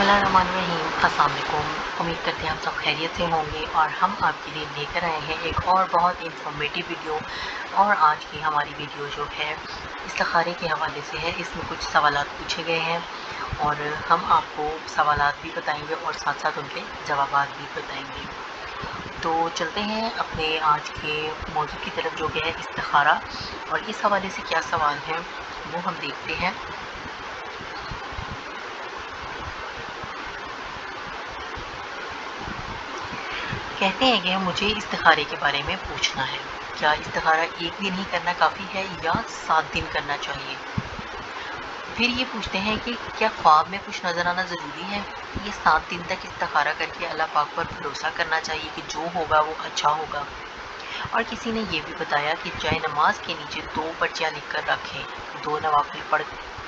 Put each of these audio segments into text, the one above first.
बिस्मिल्लाहिर्रहमानिर्रहीम। अस्सलाम वालेकुम। उम्मीद करते हैं हम सब खैरियत से होंगे और हम आपके लिए लेकर आए हैं एक और बहुत इंफॉर्मेटिव वीडियो। और आज की हमारी वीडियो जो है इस्तिखारे के हवाले से है। इसमें कुछ सवालात पूछे गए हैं और हम आपको सवालात भी बताएंगे और साथ साथ उनके जवाबात भी बताएंगे। तो चलते हैं अपने आज के मौजू की तरफ जो है इस्तिखारा, और इस हवाले से क्या सवाल हैं वो हम देखते हैं। कहते हैं कि मुझे इस्तिखारे के बारे में पूछना है, क्या इस्तिखारा एक दिन ही करना काफ़ी है या 7 दिन करना चाहिए। फिर ये पूछते हैं कि क्या ख्वाब में कुछ नज़र आना ज़रूरी है। ये 7 दिन तक इस्तिखारा करके अल्लाह पाक पर भरोसा करना चाहिए कि जो होगा वो अच्छा होगा। और किसी ने ये भी बताया कि चाहे नमाज के नीचे 2 पर्चियाँ लिख कर रखें, 2 नवाफिल पढ़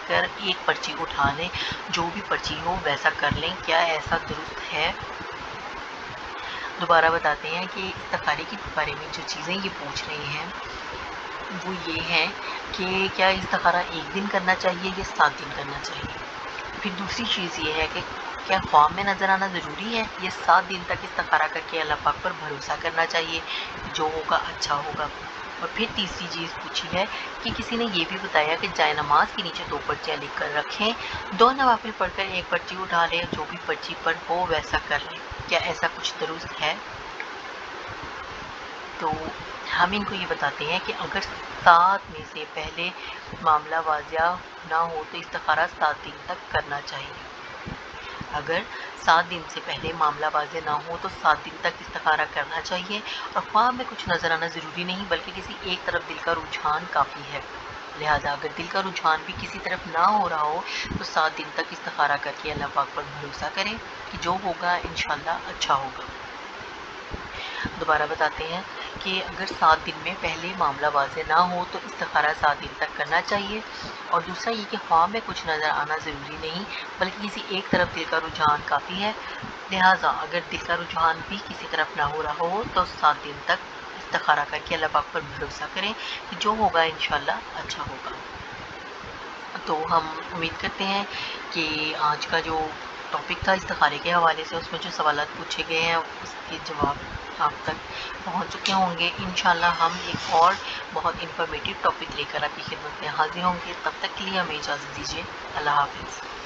कर 1 पर्ची उठा लें, जो भी पर्ची हो वैसा कर लें, क्या ऐसा दुरुस्त है। दोबारा बताते हैं कि इस्तिखारे के बारे में जो चीज़ें ये पूछ रहे हैं वो ये है कि क्या इस्तिखारा एक दिन करना चाहिए या 7 दिन करना चाहिए। फिर दूसरी चीज़ ये है कि क्या ख्वाब में नज़र आना ज़रूरी है, ये 7 दिन तक इस्तिखारा करके अल्लाह पाक पर भरोसा करना चाहिए, जो होगा अच्छा होगा। और फिर तीसरी चीज़ पूछी है कि किसी ने ये भी बताया कि जाए नमाज के नीचे 2 पर्चियाँ लिख कर रखें, 2 नवाफिल पढ़कर 1 पर्ची उठा लें, जो भी पर्ची पर हो वैसा कर लें, क्या ऐसा कुछ दुरुस्त है। तो हम इनको ये बताते हैं कि अगर 7 में से पहले मामला वाज़िया ना हो तो इस्तिखारा 7 दिन तक करना चाहिए। अगर 7 दिन से पहले मामला वाज़े ना हो तो 7 दिन तक इस्तिखारा करना चाहिए। और ख्वाब में कुछ नज़र आना ज़रूरी नहीं, बल्कि किसी एक तरफ दिल का रुझान काफ़ी है। लिहाजा अगर दिल का रुझान भी किसी तरफ ना हो रहा हो तो 7 दिन तक इस्तिखारा करके अल्लाह पाक पर भरोसा करें कि जो होगा इंशाल्लाह अच्छा होगा। दोबारा बताते हैं कि अगर 7 दिन में पहले मामला वाज़े ना हो तो इस्तिखारा 7 दिन तक करना चाहिए। और दूसरा ये कि ख्वाब में कुछ नज़र आना ज़रूरी नहीं, बल्कि किसी एक तरफ दिल का रुझान काफ़ी है। लिहाजा अगर दिल का रुझान भी किसी तरफ ना हो रहा हो तो 7 दिन तक इस्तिखारा करके अल्लाह पाक पर भरोसा करें कि जो होगा इंशाल्लाह अच्छा होगा। तो हम उम्मीद करते हैं कि आज का जो टॉपिक था इस्तिखारे के हवाले से, उसमें जो सवालात पूछे गए हैं उसके जवाब आप तक पहुंच चुके होंगे। इंशाल्लाह हम एक और बहुत इन्फॉर्मेटिव टॉपिक लेकर आपकी खिदमत में हाजिर होंगे। तब तक के लिए हमें इजाज़त दीजिए। अल्लाह हाफ़िज़।